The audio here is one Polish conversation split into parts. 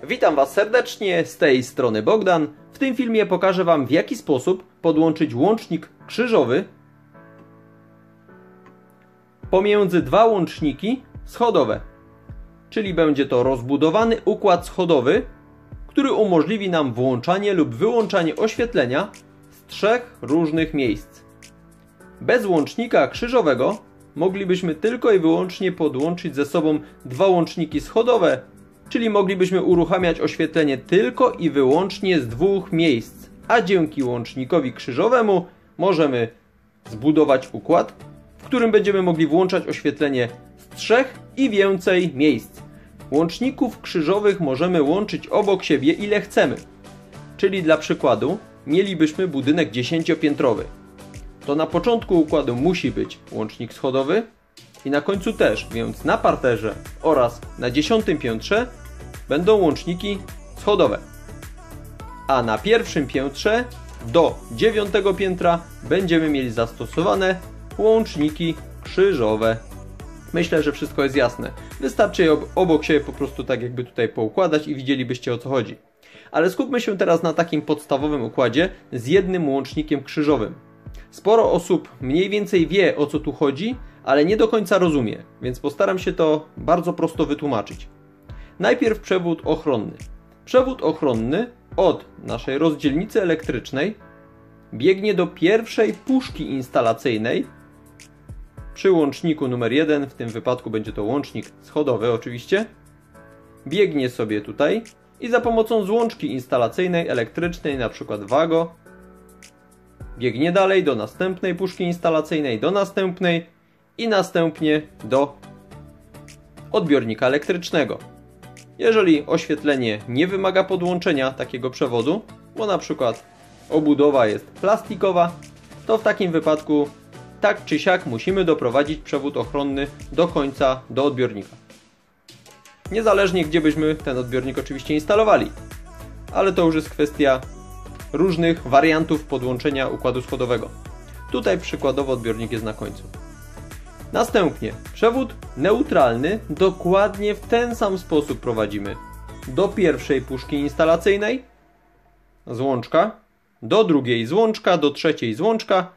Witam Was serdecznie, z tej strony Bogdan. W tym filmie pokażę Wam, w jaki sposób podłączyć łącznik krzyżowy pomiędzy dwa łączniki schodowe. Czyli będzie to rozbudowany układ schodowy, który umożliwi nam włączanie lub wyłączanie oświetlenia z trzech różnych miejsc. Bez łącznika krzyżowego moglibyśmy tylko i wyłącznie podłączyć ze sobą dwa łączniki schodowe, czyli moglibyśmy uruchamiać oświetlenie tylko i wyłącznie z dwóch miejsc, a dzięki łącznikowi krzyżowemu możemy zbudować układ, w którym będziemy mogli włączać oświetlenie z trzech i więcej miejsc. Łączników krzyżowych możemy łączyć obok siebie ile chcemy, czyli dla przykładu mielibyśmy budynek 10-piętrowy. To na początku układu musi być łącznik schodowy i na końcu też, więc na parterze oraz na 10. piętrze będą łączniki schodowe. A na pierwszym piętrze do 9. piętra będziemy mieli zastosowane łączniki krzyżowe. Myślę, że wszystko jest jasne. Wystarczy je obok siebie po prostu tak jakby tutaj poukładać i widzielibyście, o co chodzi. Ale skupmy się teraz na takim podstawowym układzie z jednym łącznikiem krzyżowym. Sporo osób mniej więcej wie, o co tu chodzi, ale nie do końca rozumie, więc postaram się to bardzo prosto wytłumaczyć. Najpierw przewód ochronny. Przewód ochronny od naszej rozdzielnicy elektrycznej biegnie do pierwszej puszki instalacyjnej przy łączniku numer 1, w tym wypadku będzie to łącznik schodowy oczywiście. Biegnie sobie tutaj i za pomocą złączki instalacyjnej elektrycznej, np. WAGO, biegnie dalej do następnej puszki instalacyjnej, do następnej i następnie do odbiornika elektrycznego. Jeżeli oświetlenie nie wymaga podłączenia takiego przewodu, bo na przykład obudowa jest plastikowa, to w takim wypadku tak czy siak musimy doprowadzić przewód ochronny do końca, do odbiornika. Niezależnie gdzie byśmy ten odbiornik oczywiście instalowali, ale to już jest kwestia różnych wariantów podłączenia układu schodowego. Tutaj przykładowo odbiornik jest na końcu. Następnie przewód neutralny dokładnie w ten sam sposób prowadzimy do pierwszej puszki instalacyjnej, złączka, do drugiej złączka, do trzeciej złączka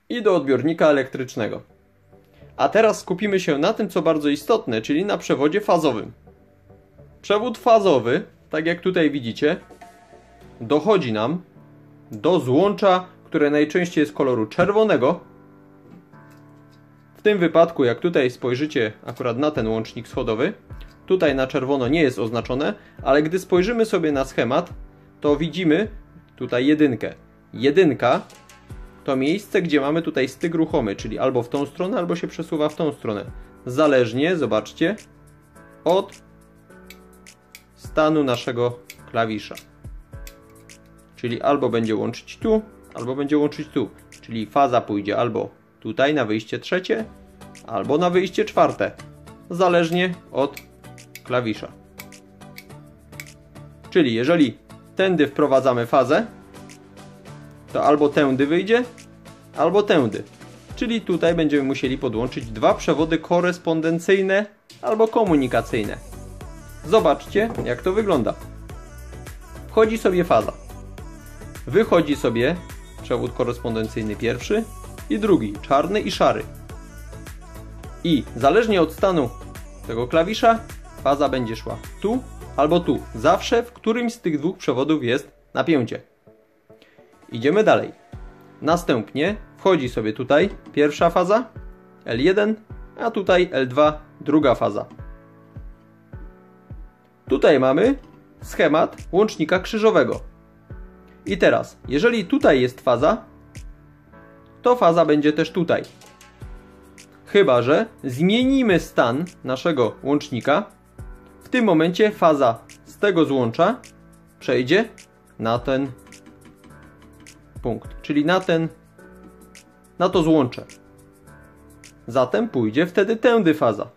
i do odbiornika elektrycznego. A teraz skupimy się na tym, co bardzo istotne, czyli na przewodzie fazowym. Przewód fazowy, tak jak tutaj widzicie, dochodzi nam do złącza, które najczęściej jest koloru czerwonego. W tym wypadku, jak tutaj spojrzycie akurat na ten łącznik schodowy, tutaj na czerwono nie jest oznaczone, ale gdy spojrzymy sobie na schemat, to widzimy tutaj jedynkę. Jedynka to miejsce, gdzie mamy tutaj styk ruchomy, czyli albo w tą stronę, albo się przesuwa w tą stronę. Zależnie, zobaczcie, od stanu naszego klawisza. Czyli albo będzie łączyć tu, albo będzie łączyć tu. Czyli faza pójdzie albo tutaj na wyjście trzecie, albo na wyjście czwarte. Zależnie od klawisza. Czyli jeżeli tędy wprowadzamy fazę, to albo tędy wyjdzie, albo tędy. Czyli tutaj będziemy musieli podłączyć dwa przewody korespondencyjne albo komunikacyjne. Zobaczcie, jak to wygląda. Wchodzi sobie faza. Wychodzi sobie przewód korespondencyjny pierwszy i drugi, czarny i szary. I zależnie od stanu tego klawisza, faza będzie szła tu albo tu. Zawsze w którymś z tych dwóch przewodów jest napięcie. Idziemy dalej. Następnie wchodzi sobie tutaj pierwsza faza, L1, a tutaj L2, druga faza. Tutaj mamy schemat łącznika krzyżowego. I teraz, jeżeli tutaj jest faza, to faza będzie też tutaj. Chyba że zmienimy stan naszego łącznika. W tym momencie faza z tego złącza przejdzie na ten punkt, czyli na to złącze. Zatem pójdzie wtedy tędy faza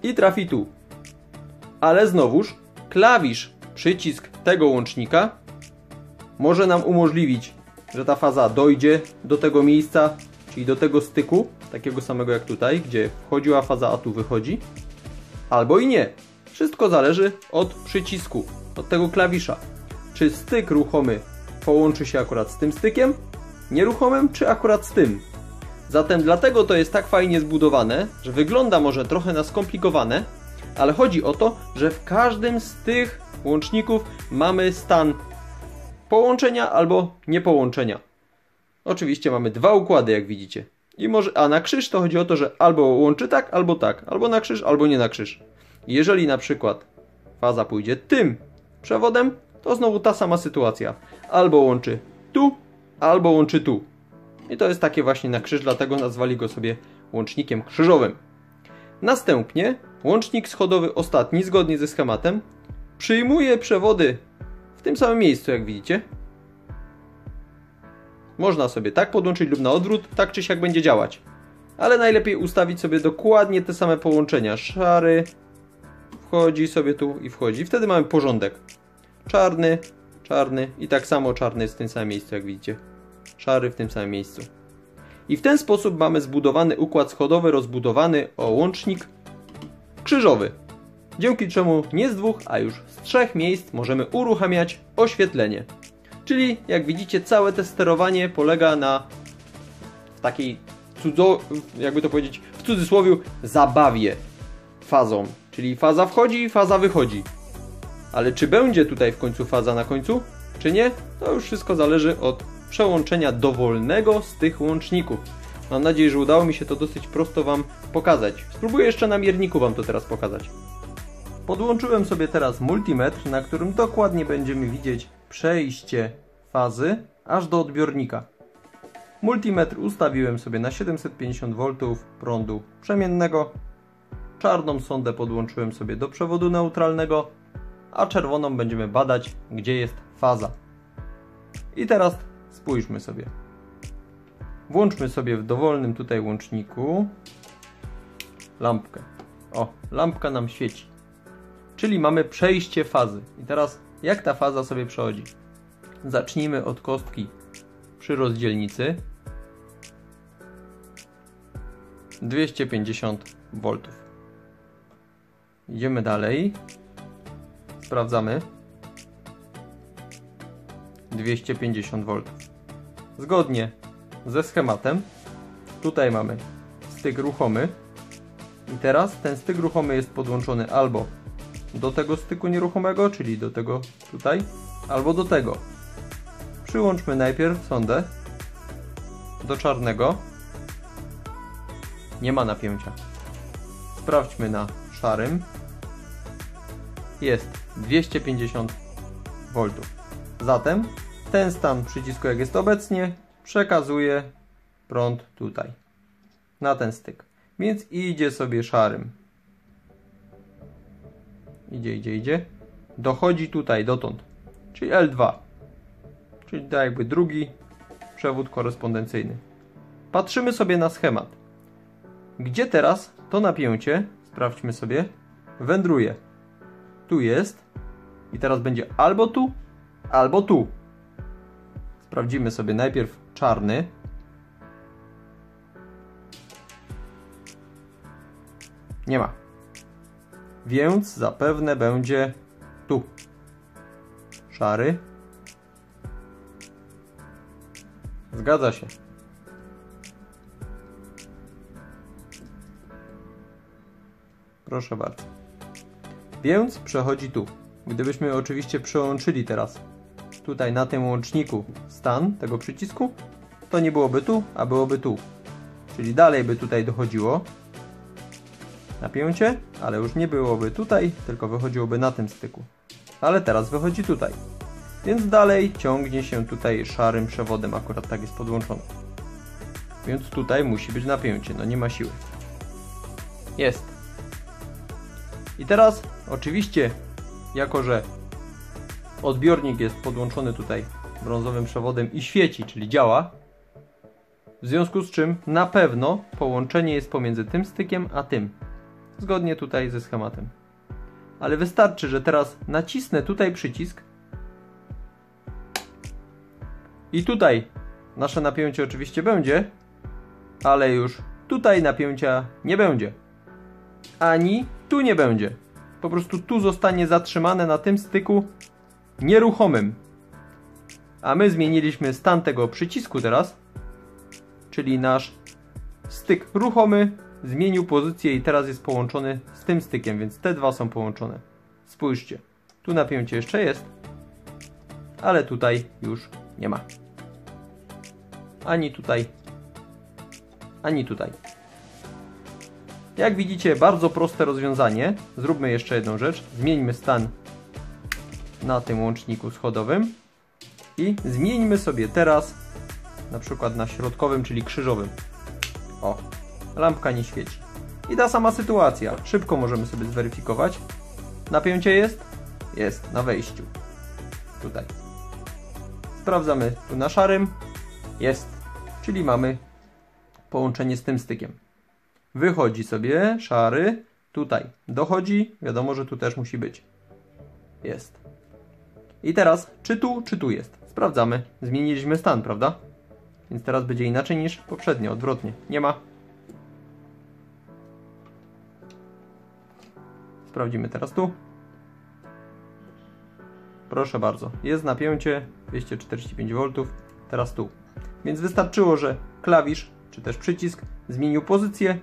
i trafi tu. Ale znowuż klawisz, przycisk tego łącznika może nam umożliwić, że ta faza dojdzie do tego miejsca, czyli do tego styku, takiego samego jak tutaj, gdzie wchodziła faza, a tu wychodzi, albo i nie. Wszystko zależy od przycisku, od tego klawisza. Czy styk ruchomy połączy się akurat z tym stykiem nieruchomym, czy akurat z tym. Zatem dlatego to jest tak fajnie zbudowane, że wygląda może trochę na skomplikowane, ale chodzi o to, że w każdym z tych łączników mamy stan połączenia albo niepołączenia. Oczywiście mamy dwa układy, jak widzicie. A na krzyż to chodzi o to, że albo łączy tak, albo na krzyż, albo nie na krzyż. Jeżeli na przykład faza pójdzie tym przewodem, to znowu ta sama sytuacja. Albo łączy tu, albo łączy tu. I to jest takie właśnie na krzyż, dlatego nazwali go sobie łącznikiem krzyżowym. Następnie łącznik schodowy ostatni, zgodnie ze schematem, przyjmuje przewody w tym samym miejscu, jak widzicie. Można sobie tak podłączyć lub na odwrót, tak czy siak będzie działać. Ale najlepiej ustawić sobie dokładnie te same połączenia. Szary wchodzi sobie tu i wchodzi. Wtedy mamy porządek. Czarny, czarny i tak samo czarny jest w tym samym miejscu, jak widzicie. Szary w tym samym miejscu. I w ten sposób mamy zbudowany układ schodowy rozbudowany o łącznik krzyżowy. Dzięki czemu nie z dwóch, a już z trzech miejsc możemy uruchamiać oświetlenie. Czyli jak widzicie, całe to sterowanie polega na takiej jakby to powiedzieć w cudzysłowie, zabawie fazą. Czyli faza wchodzi, faza wychodzi. Ale czy będzie tutaj w końcu faza na końcu, czy nie, to już wszystko zależy od przełączenia dowolnego z tych łączników. Mam nadzieję, że udało mi się to dosyć prosto Wam pokazać. Spróbuję jeszcze na mierniku Wam to teraz pokazać. Podłączyłem sobie teraz multimetr, na którym dokładnie będziemy widzieć przejście fazy aż do odbiornika. Multimetr ustawiłem sobie na 750 V prądu przemiennego. Czarną sondę podłączyłem sobie do przewodu neutralnego, a czerwoną będziemy badać, gdzie jest faza. I teraz spójrzmy sobie. Włączmy sobie w dowolnym tutaj łączniku lampkę. O, lampka nam świeci. Czyli mamy przejście fazy. I teraz jak ta faza sobie przechodzi? Zacznijmy od kostki przy rozdzielnicy. 250 V. Idziemy dalej. Sprawdzamy. 250 V. Zgodnie ze schematem. Tutaj mamy styk ruchomy. I teraz ten styk ruchomy jest podłączony albo do tego styku nieruchomego, czyli do tego tutaj, albo do tego. Przyłączmy najpierw sondę do czarnego. Nie ma napięcia. Sprawdźmy na szarym. Jest 250 V. Zatem ten stan przycisku, jak jest obecnie, przekazuje prąd tutaj, na ten styk. Więc idzie sobie szarym. Idzie. Dochodzi tutaj, dotąd. Czyli L2. Czyli to jakby drugi przewód korespondencyjny. Patrzymy sobie na schemat. Gdzie teraz to napięcie, sprawdźmy sobie, wędruje. Tu jest. I teraz będzie albo tu, albo tu. Sprawdzimy sobie najpierw czarny. Nie ma. Więc zapewne będzie tu. Szary. Zgadza się. Proszę bardzo. Więc przechodzi tu. Gdybyśmy oczywiście przełączyli teraz tutaj na tym łączniku stan tego przycisku, to nie byłoby tu, a byłoby tu. Czyli dalej by tutaj dochodziło napięcie, ale już nie byłoby tutaj, tylko wychodziłoby na tym styku. Ale teraz wychodzi tutaj. Więc dalej ciągnie się tutaj szarym przewodem, akurat tak jest podłączony. Więc tutaj musi być napięcie, no nie ma siły. Jest. I teraz oczywiście, jako że odbiornik jest podłączony tutaj brązowym przewodem i świeci, czyli działa, w związku z czym na pewno połączenie jest pomiędzy tym stykiem a tym. Zgodnie tutaj ze schematem. Ale wystarczy, że teraz nacisnę tutaj przycisk i tutaj nasze napięcie oczywiście będzie, ale już tutaj napięcia nie będzie. Ani tu nie będzie. po prostu tu zostanie zatrzymane na tym styku nieruchomym. A my zmieniliśmy stan tego przycisku teraz, czyli nasz styk ruchomy zmienił pozycję i teraz jest połączony z tym stykiem, więc te dwa są połączone. Spójrzcie, tu napięcie jeszcze jest, ale tutaj już nie ma. Ani tutaj, ani tutaj. Jak widzicie, bardzo proste rozwiązanie. Zróbmy jeszcze jedną rzecz. Zmieńmy stan na tym łączniku schodowym i zmieńmy sobie teraz na przykład na środkowym, czyli krzyżowym. O, lampka nie świeci. I ta sama sytuacja. Szybko możemy sobie zweryfikować. Napięcie jest? Jest na wejściu. Tutaj. Sprawdzamy tu na szarym. Jest. Czyli mamy połączenie z tym stykiem. Wychodzi sobie szary. Tutaj dochodzi. Wiadomo, że tu też musi być. Jest. I teraz czy tu jest? Sprawdzamy. Zmieniliśmy stan, prawda? Więc teraz będzie inaczej niż poprzednio. Odwrotnie. Nie ma. Sprawdzimy teraz tu. Proszę bardzo. Jest napięcie 245 V. Teraz tu. Więc wystarczyło, że klawisz, czy też przycisk zmienił pozycję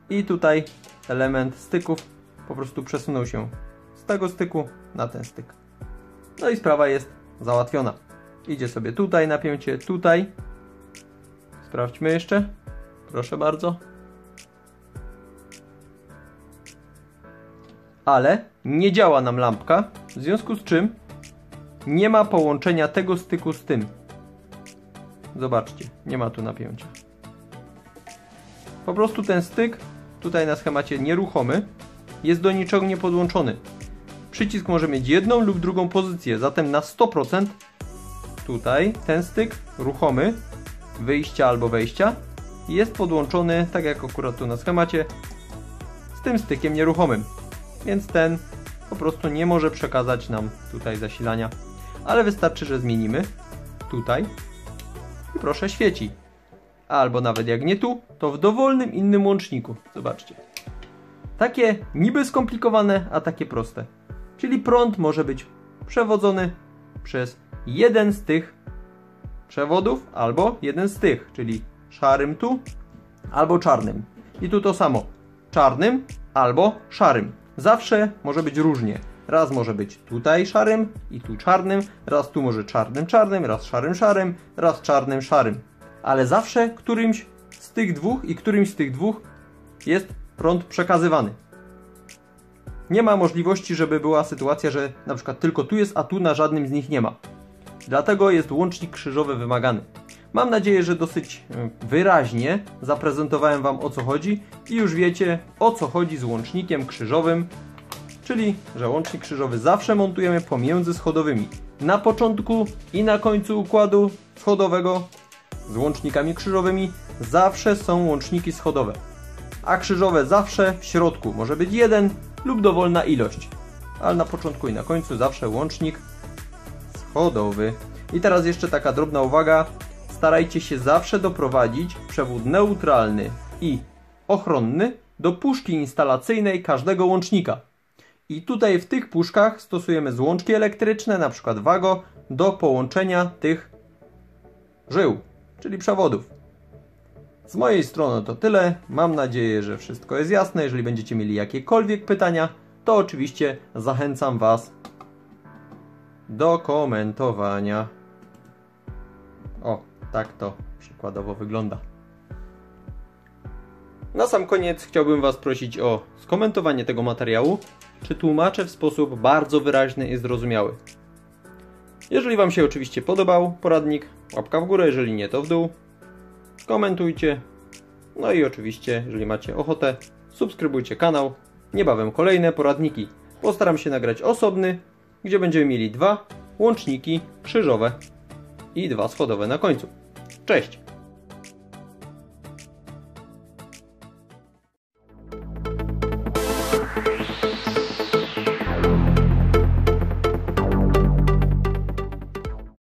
i tutaj element styków po prostu przesunął się z tego styku na ten styk. No i sprawa jest załatwiona. Idzie sobie tutaj napięcie, tutaj. Sprawdźmy jeszcze. Proszę bardzo. Ale nie działa nam lampka, w związku z czym nie ma połączenia tego styku z tym. Zobaczcie, nie ma tu napięcia. Po prostu ten styk, tutaj na schemacie nieruchomy, jest do niczego nie podłączony. Przycisk może mieć jedną lub drugą pozycję, zatem na 100% tutaj ten styk ruchomy, wyjścia albo wejścia, jest podłączony, tak jak akurat tu na schemacie, z tym stykiem nieruchomym. Więc ten po prostu nie może przekazać nam tutaj zasilania. Ale wystarczy, że zmienimy tutaj i proszę, świeci. Albo nawet jak nie tu, to w dowolnym innym łączniku. Zobaczcie. Takie niby skomplikowane, a takie proste. Czyli prąd może być przewodzony przez jeden z tych przewodów, albo jeden z tych, czyli szarym tu, albo czarnym. I tu to samo. Czarnym albo szarym. Zawsze może być różnie. Raz może być tutaj szarym i tu czarnym, raz tu może czarnym czarnym, raz szarym szarym, raz czarnym szarym. Ale zawsze którymś z tych dwóch i którymś z tych dwóch jest prąd przekazywany. Nie ma możliwości, żeby była sytuacja, że na przykład tylko tu jest, a tu na żadnym z nich nie ma. Dlatego jest łącznik krzyżowy wymagany. Mam nadzieję, że dosyć wyraźnie zaprezentowałem Wam, o co chodzi i już wiecie, o co chodzi z łącznikiem krzyżowym, czyli że łącznik krzyżowy zawsze montujemy pomiędzy schodowymi. Na początku i na końcu układu schodowego z łącznikami krzyżowymi zawsze są łączniki schodowe, a krzyżowe zawsze w środku. Może być jeden lub dowolna ilość, ale na początku i na końcu zawsze łącznik schodowy. I teraz jeszcze taka drobna uwaga. Starajcie się zawsze doprowadzić przewód neutralny i ochronny do puszki instalacyjnej każdego łącznika. I tutaj w tych puszkach stosujemy złączki elektryczne, na przykład Wago, do połączenia tych żył, czyli przewodów. Z mojej strony to tyle. Mam nadzieję, że wszystko jest jasne. Jeżeli będziecie mieli jakiekolwiek pytania, to oczywiście zachęcam Was do komentowania. O, tak to przykładowo wygląda. Na sam koniec chciałbym Was prosić o skomentowanie tego materiału, czy tłumaczę w sposób bardzo wyraźny i zrozumiały. Jeżeli Wam się oczywiście podobał poradnik, łapka w górę, jeżeli nie, to w dół. Komentujcie. No i oczywiście, jeżeli macie ochotę, subskrybujcie kanał. Niebawem kolejne poradniki. Postaram się nagrać osobny, gdzie będziemy mieli 2 łączniki krzyżowe i 2 schodowe na końcu. Cześć!